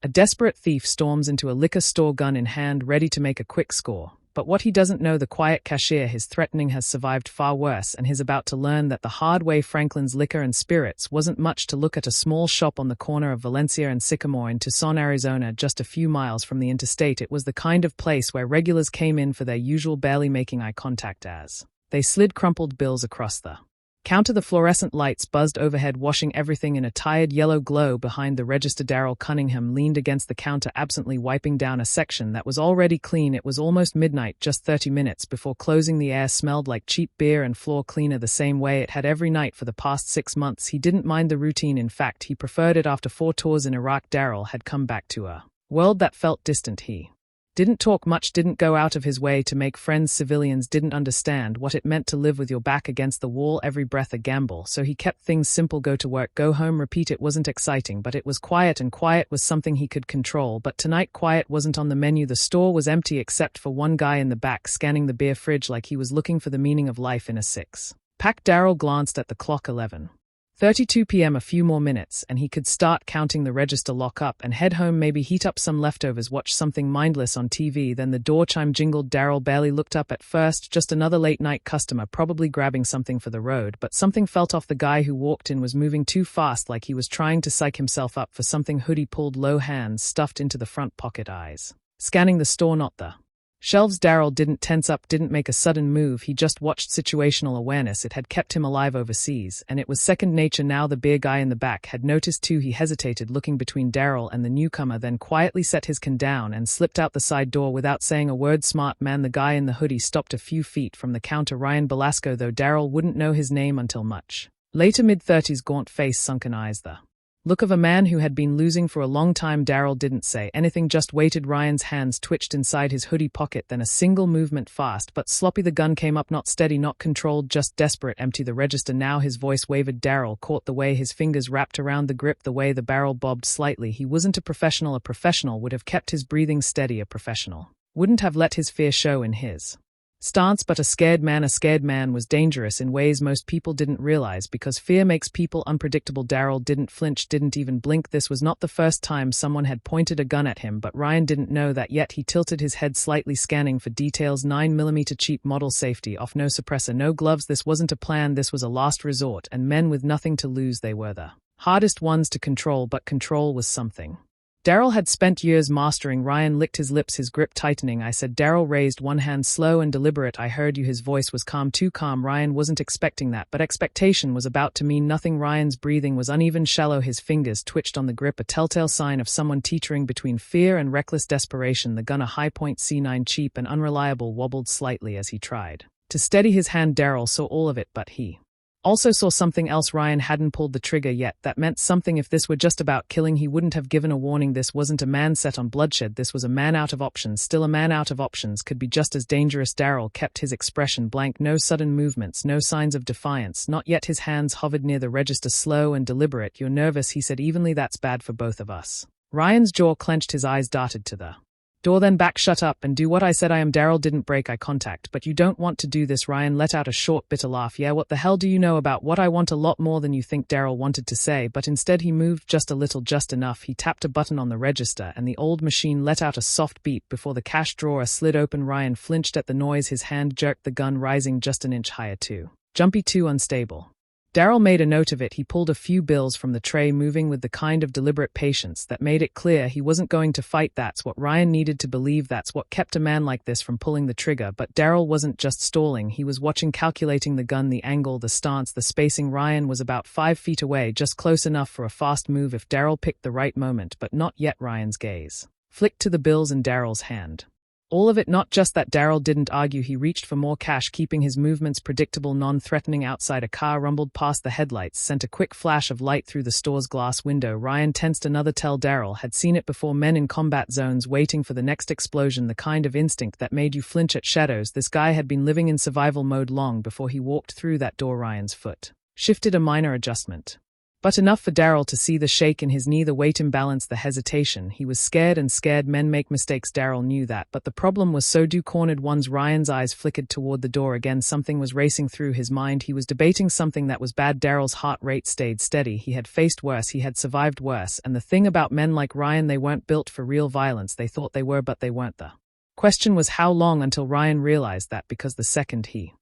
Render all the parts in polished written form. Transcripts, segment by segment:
A desperate thief storms into a liquor store, gun in hand, ready to make a quick score. But what he doesn't know, the quiet cashier his threatening has survived far worse, and he's about to learn that the hard way. Franklin's Liquor and Spirits wasn't much to look at. A small shop on the corner of Valencia and Sycamore in Tucson, Arizona, just a few miles from the interstate. It was the kind of place where regulars came in for their usual, barely making eye contact as they slid crumpled bills across the counter. The fluorescent lights buzzed overhead, washing everything in a tired yellow glow. Behind the register, Darrell Cunningham leaned against the counter, absently wiping down a section that was already clean. It was almost midnight, just 30 minutes before closing. The air smelled like cheap beer and floor cleaner, the same way it had every night for the past 6 months. He didn't mind the routine. In fact, he preferred it. After 4 tours in Iraq, Darrell had come back to a world that felt distant. He didn't talk much, didn't go out of his way to make friends. Civilians didn't understand what it meant to live with your back against the wall, every breath a gamble, so he kept things simple: go to work, go home, repeat. It wasn't exciting, but it was quiet, and quiet was something he could control. But tonight quiet wasn't on the menu. The store was empty except for one guy in the back scanning the beer fridge like he was looking for the meaning of life in a six-pack. Darrell glanced at the clock. 11:32 p.m. A few more minutes, and he could start counting the register, lock up, and head home. Maybe heat up some leftovers, watch something mindless on TV. Then the door chime jingled. Darrell barely looked up at first. Just another late-night customer, probably grabbing something for the road. But something felt off. The guy who walked in was moving too fast, like he was trying to psych himself up for something. Hoodie pulled low, hands stuffed into the front pocket, eyes scanning the store, not the shelves. Darrell didn't tense up, didn't make a sudden move. He just watched. Situational awareness, it had kept him alive overseas, and it was second nature now. The beer guy in the back had noticed too. He hesitated, looking between Darrell and the newcomer, then quietly set his can down and slipped out the side door without saying a word. Smart man. The guy in the hoodie stopped a few feet from the counter. Ryan Belasco, though Darrell wouldn't know his name until much later. Mid-30s, gaunt face, sunken eyes, the look of a man who had been losing for a long time. Darrell didn't say anything, just waited. Ryan's hands twitched inside his hoodie pocket, then a single movement, fast but sloppy. The gun came up, not steady, not controlled, just desperate. Empty the register now. His voice wavered. Darrell caught the way his fingers wrapped around the grip, the way the barrel bobbed slightly. He wasn't a professional. A professional would have kept his breathing steady. A professional wouldn't have let his fear show in his stance. But a scared man was dangerous in ways most people didn't realize, because fear makes people unpredictable. Darrell didn't flinch, didn't even blink. This was not the first time someone had pointed a gun at him, but Ryan didn't know that yet. He tilted his head slightly, scanning for details. 9mm cheap model, safety off, no suppressor, no gloves. This wasn't a plan, this was a last resort, and men with nothing to lose, they were the hardest ones to control. But control was something Darrell had spent years mastering. Ryan licked his lips, his grip tightening. I said. Darrell raised one hand, slow and deliberate. I heard you. His voice was calm, too calm. Ryan wasn't expecting that, but expectation was about to mean nothing. Ryan's breathing was uneven, shallow. His fingers twitched on the grip, a telltale sign of someone teetering between fear and reckless desperation. The gun, a high-point C9, cheap and unreliable, wobbled slightly as he tried to steady his hand. Darrell saw all of it, but he also saw something else. Ryan hadn't pulled the trigger yet. That meant something. If this were just about killing, he wouldn't have given a warning. This wasn't a man set on bloodshed. This was a man out of options. Still, a man out of options could be just as dangerous. Darrell kept his expression blank. No sudden movements, no signs of defiance. Not yet. His hands hovered near the register, slow and deliberate. You're nervous, he said evenly. That's bad for both of us. Ryan's jaw clenched. His eyes darted to the door, then back. Shut up and do what I said. I am. Darrell didn't break eye contact. But you don't want to do this. Ryan let out a short, bitter laugh. Yeah, what the hell do you know about what I want? A lot more than you think, Darrell wanted to say, but instead he moved just a little, just enough. He tapped a button on the register, and the old machine let out a soft beep before the cash drawer slid open. Ryan flinched at the noise. His hand jerked, the gun rising just an inch higher. Too jumpy, too unstable. Darrell made a note of it. He pulled a few bills from the tray, moving with the kind of deliberate patience that made it clear he wasn't going to fight. That's what Ryan needed to believe. That's what kept a man like this from pulling the trigger. But Darrell wasn't just stalling. He was watching, calculating the gun, the angle, the stance, the spacing. Ryan was about 5 feet away, just close enough for a fast move if Darrell picked the right moment, but not yet. Ryan's gaze flicked to the bills in Darrell's hand. All of it. Not just that. Darrell didn't argue. He reached for more cash, keeping his movements predictable, non-threatening. Outside, a car rumbled past. The headlights sent a quick flash of light through the store's glass window. Ryan tensed. Another tell. Darrell had seen it before. Men in combat zones waiting for the next explosion, the kind of instinct that made you flinch at shadows. This guy had been living in survival mode long before he walked through that door. Ryan's foot shifted, a minor adjustment, But enough for Daryl to see the shake in his knee, the weight imbalance, the hesitation. He was scared, and scared men make mistakes. Daryl knew that, but the problem was so cornered ones. Ryan's eyes flickered toward the door again. Something was racing through his mind. He was debating something that was bad. Daryl's heart rate stayed steady. He had faced worse. He had survived worse. And the thing about men like Ryan, they weren't built for real violence. They thought they were, but they weren't. The question was how long until Ryan realized that, because the second he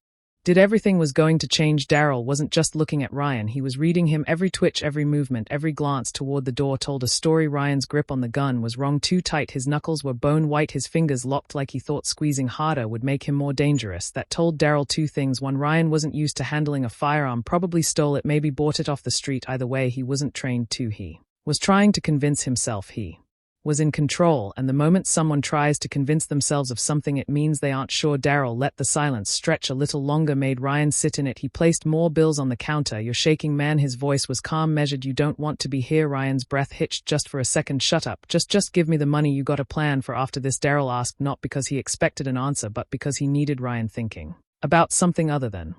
did, everything was going to change. Daryl wasn't just looking at Ryan, he was reading him. Every twitch, every movement, every glance toward the door told a story. Ryan's grip on the gun was wrong, too tight. His knuckles were bone white, his fingers locked like he thought squeezing harder would make him more dangerous. That told Daryl two things. One, Ryan wasn't used to handling a firearm, probably stole it, maybe bought it off the street. Either way, he wasn't trained. Two, he was trying to convince himself he was in control, and the moment someone tries to convince themselves of something, it means they aren't sure. Daryl let the silence stretch a little longer, made Ryan sit in it. He placed more bills on the counter. You're shaking, man. His voice was calm, measured. You don't want to be here. Ryan's breath hitched just for a second. Shut up. Just give me the money. You got a plan for after this? Daryl asked, not because he expected an answer, but because he needed Ryan thinking about something other than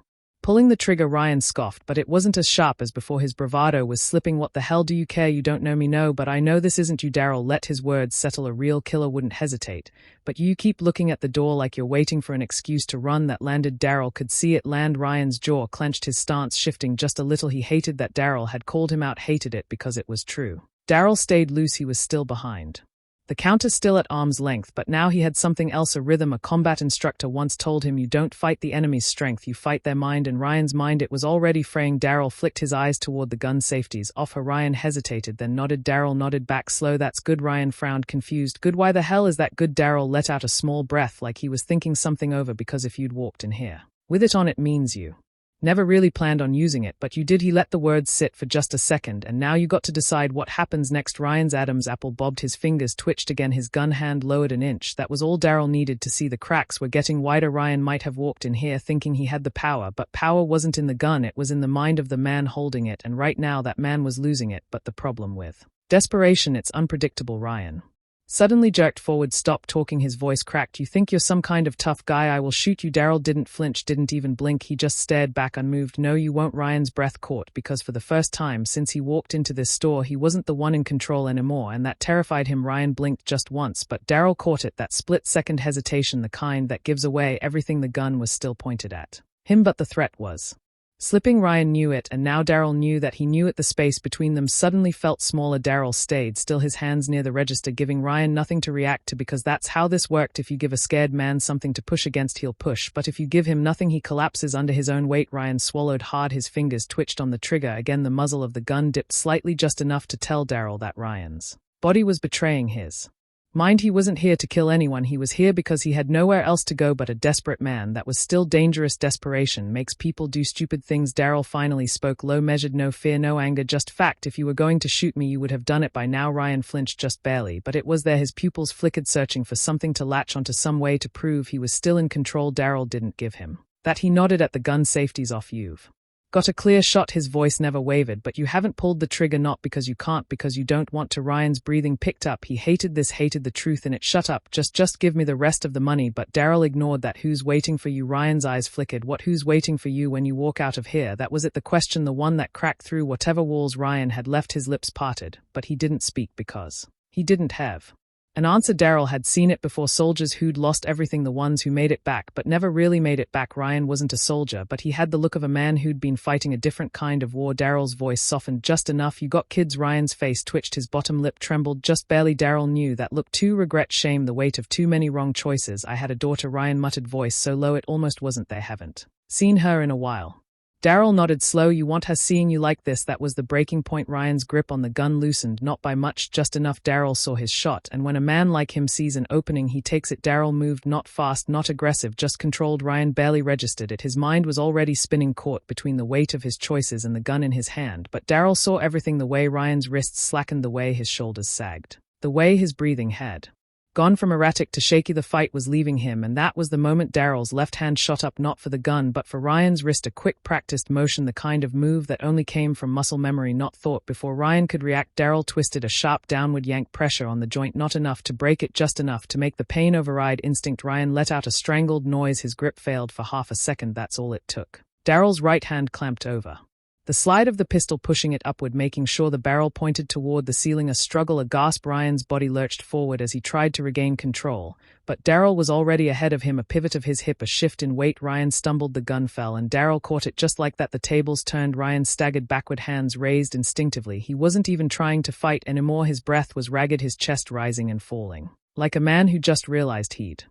pulling the trigger. Ryan scoffed, but it wasn't as sharp as before. His bravado was slipping. What the hell do you care? You don't know me. No, but I know this isn't you. Daryl let his words settle. A real killer wouldn't hesitate. But you keep looking at the door like you're waiting for an excuse to run. That landed. Daryl could see it land. Ryan's jaw clenched, his stance shifting just a little. He hated that Daryl had called him out, hated it because it was true. Daryl stayed loose. He was still behind the counter, still at arm's length, but now he had something else, a rhythm. A combat instructor once told him, you don't fight the enemy's strength, you fight their mind. And Ryan's mind, it was already fraying. Daryl flicked his eyes toward the gun safeties. Off her. Ryan hesitated, then nodded. Daryl nodded back. Slow. That's good. Ryan frowned, confused. Good? Why the hell is that good? Daryl let out a small breath, like he was thinking something over. Because if you'd walked in here with it on, it means you never really planned on using it, but you did. He let the words sit for just a second. And now you got to decide what happens next. Ryan's Adam's apple bobbed, his fingers twitched again, his gun hand lowered an inch. That was all Daryl needed to see. The cracks were getting wider. Ryan might have walked in here thinking he had the power, but power wasn't in the gun, it was in the mind of the man holding it, and right now that man was losing it. But the problem with desperation, it's unpredictable. Ryan suddenly jerked forward. Stop talking. His voice cracked. You think you're some kind of tough guy? I will shoot you. Daryl didn't flinch, didn't even blink. He just stared back, unmoved. No, you won't. Ryan's breath caught, because for the first time since he walked into this store, he wasn't the one in control anymore, and that terrified him. Ryan blinked just once, but Daryl caught it. That split-second hesitation, the kind that gives away everything. The gun was still pointed at him, but the threat was slipping. Ryan knew it, and now Daryl knew that he knew it. The space between them suddenly felt smaller. Daryl stayed still, his hands near the register, giving Ryan nothing to react to, because that's how this worked. If you give a scared man something to push against, he'll push, but if you give him nothing, he collapses under his own weight. Ryan swallowed hard, his fingers twitched on the trigger. Again, the muzzle of the gun dipped slightly, just enough to tell Daryl that Ryan's body was betraying his mind. He wasn't here to kill anyone, he was here because he had nowhere else to go. But a desperate man, that was still dangerous. Desperation makes people do stupid things. Daryl finally spoke, low, measured. No fear, no anger, just fact. If you were going to shoot me, you would have done it by now. Ryan flinched just barely, but it was there. His pupils flickered, searching for something to latch onto, some way to prove he was still in control. Daryl didn't give him that. He nodded at the gun safeties off. You've got a clear shot. His voice never wavered. But you haven't pulled the trigger, not because you can't, because you don't want to. Ryan's breathing picked up. He hated this, hated the truth in it. Shut up, just give me the rest of the money. But Daryl ignored that. Who's waiting for you? Ryan's eyes flickered. What? Who's waiting for you when you walk out of here? That was it, the question, the one that cracked through whatever walls Ryan had left. His lips parted, but he didn't speak because he didn't have an answer. Daryl had seen it before, soldiers who'd lost everything, the ones who made it back but never really made it back. Ryan wasn't a soldier, but he had the look of a man who'd been fighting a different kind of war. Daryl's voice softened just enough. You got kids? Ryan's face twitched, his bottom lip trembled just barely. Daryl knew that look too. Regret, shame, the weight of too many wrong choices. I had a daughter. Ryan muttered, voice so low it almost wasn't there. Haven't seen her in a while. Daryl nodded. Slow. You want her seeing you like this? That was the breaking point. Ryan's grip on the gun loosened, not by much, just enough. Daryl saw his shot, and when a man like him sees an opening, he takes it. Daryl moved, not fast, not aggressive, just controlled. Ryan barely registered it. His mind was already spinning, caught between the weight of his choices and the gun in his hand. But Daryl saw everything, the way Ryan's wrists slackened, the way his shoulders sagged, the way his breathing had gone from erratic to shaky. The fight was leaving him, and that was the moment Daryl's left hand shot up, not for the gun but for Ryan's wrist. A quick, practiced motion, the kind of move that only came from muscle memory, not thought. Before Ryan could react, Daryl twisted, a sharp downward yank, pressure on the joint, not enough to break it, just enough to make the pain override instinct. Ryan let out a strangled noise, his grip failed for half a second. That's all it took. Daryl's right hand clamped over The slide of the pistol pushing it upward, making sure the barrel pointed toward the ceiling. A struggle, a gasp. Ryan's body lurched forward as he tried to regain control, but Daryl was already ahead of him. A pivot of his hip, a shift in weight. Ryan stumbled, the gun fell, and Daryl caught it just like that. The tables turned. Ryan staggered backward, hands raised instinctively. He wasn't even trying to fight anymore. His breath was ragged, his chest rising and falling, like a man who just realized he'd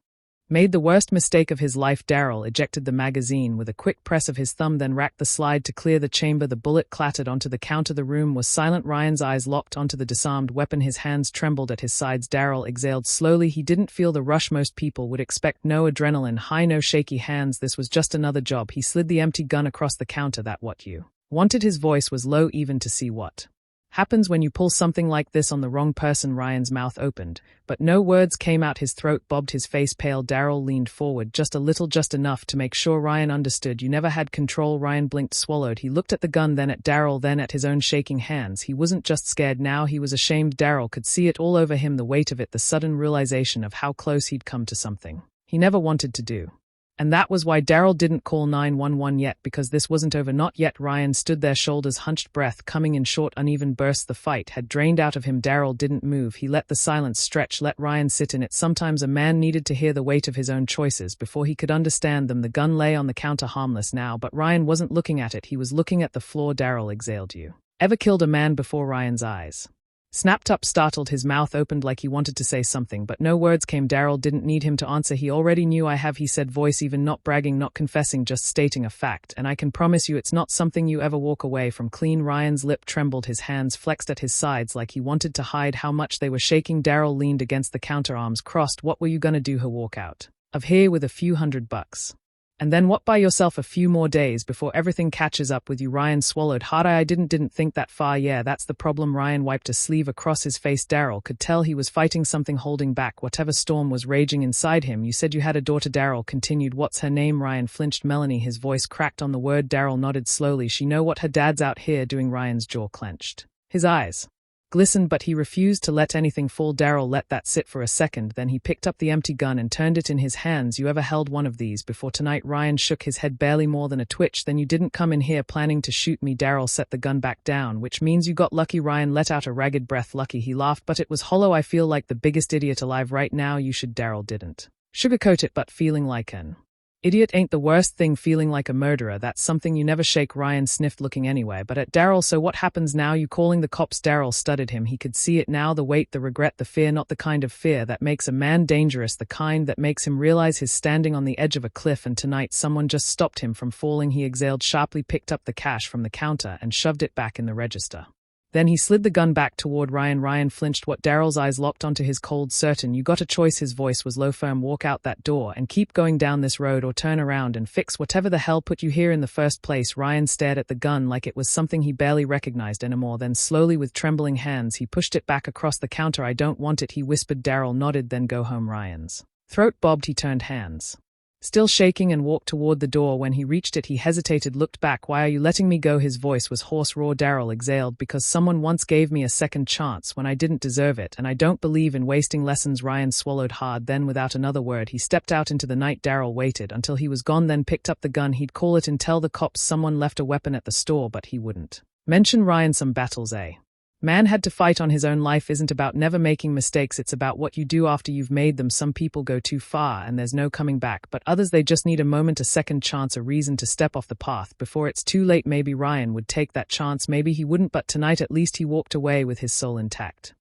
made the worst mistake of his life. Daryl ejected the magazine with a quick press of his thumb, then racked the slide to clear the chamber. The bullet clattered onto the counter. The room was silent. Ryan's eyes locked onto the disarmed weapon. His hands trembled at his sides. Daryl exhaled slowly. He didn't feel the rush most people would expect. No adrenaline high, no shaky hands. This was just another job. He slid the empty gun across the counter. That what you wanted? His voice was low, even to see what happens when you pull something like this on the wrong person. Ryan's mouth opened, but no words came out. His throat bobbed, his face pale. Daryl leaned forward just a little, just enough to make sure Ryan understood. You never had control. Ryan blinked, swallowed. He looked at the gun, then at Daryl, then at his own shaking hands. He wasn't just scared now, he was ashamed. Daryl could see it all over him, the weight of it, the sudden realization of how close he'd come to something he never wanted to do. And that was why Daryl didn't call 911 yet, because this wasn't over. Not yet. Ryan stood there, shoulders hunched, breath coming in short, uneven bursts. The fight had drained out of him. Daryl didn't move. He let the silence stretch, let Ryan sit in it. Sometimes a man needed to hear the weight of his own choices before he could understand them. The gun lay on the counter, harmless now, but Ryan wasn't looking at it. He was looking at the floor. Daryl exhaled. You ever killed a man before? Ryan's eyes snapped up, startled. His mouth opened like he wanted to say something, but no words came. Daryl didn't need him to answer. He already knew. I have, he said, voice even not bragging, not confessing, just stating a fact, and I can promise you it's not something you ever walk away from clean. Ryan's lip trembled, his hands flexed at his sides like he wanted to hide how much they were shaking. Daryl leaned against the counter, arms crossed. What were you gonna do? Her walk out of here with a few $100? And then what? Buy yourself a few more days before everything catches up with you? Ryan swallowed hard. I didn't think that far. Yeah, that's the problem. Ryan wiped a sleeve across his face. Daryl could tell he was fighting something, holding back whatever storm was raging inside him. You said you had a daughter, Daryl continued. What's her name? Ryan flinched. Melanie. His voice cracked on the word. Daryl nodded slowly. She know what her dad's out here doing? Ryan's jaw clenched. His eyes glistened, but he refused to let anything fall. Daryl let that sit for a second, then he picked up the empty gun and turned it in his hands. You ever held one of these before? Tonight? Ryan shook his head, barely more than a twitch. Then you didn't come in here planning to shoot me? Daryl set the gun back down. Which means you got lucky. Ryan let out a ragged breath. Lucky? He laughed, but it was hollow. I feel like the biggest idiot alive right now. You should. Daryl didn't sugarcoat it, but feeling like an idiot ain't the worst thing. Feeling like a murderer, that's something you never shake. Ryan sniffed, looking anywhere but at Daryl. So what happens now? You calling the cops? Daryl studied him. He could see it now, the weight, the regret, the fear. Not the kind of fear that makes a man dangerous, the kind that makes him realize he's standing on the edge of a cliff, and tonight someone just stopped him from falling. He exhaled sharply, picked up the cash from the counter and shoved it back in the register. Then he slid the gun back toward Ryan. Ryan flinched. What? Daryl's eyes locked onto his cold. Certain you got a choice. His voice was low, firm. Walk out that door and keep going down this road, or turn around and fix whatever the hell put you here in the first place. Ryan stared at the gun like it was something he barely recognized anymore. Then slowly, with trembling hands, he pushed it back across the counter. I don't want it, he whispered. Daryl nodded. Then go home. Ryan's throat bobbed. He turned, hands still shaking, and walked toward the door. When he reached it, he hesitated, looked back. Why are you letting me go? His voice was hoarse, raw. Daryl exhaled. Because someone once gave me a second chance when I didn't deserve it, and I don't believe in wasting lessons. Ryan swallowed hard. Then, without another word, he stepped out into the night. Daryl waited until he was gone, then picked up the gun. He'd call it and tell the cops someone left a weapon at the store, but he wouldn't mention Ryan. Some battles a man had to fight on his own life isn't about never making mistakes, it's about what you do after you've made them. Some people go too far and there's no coming back, but others, they just need a moment, a second chance, a reason to step off the path before it's too late. Maybe Ryan would take that chance, maybe he wouldn't, but tonight at least he walked away with his soul intact.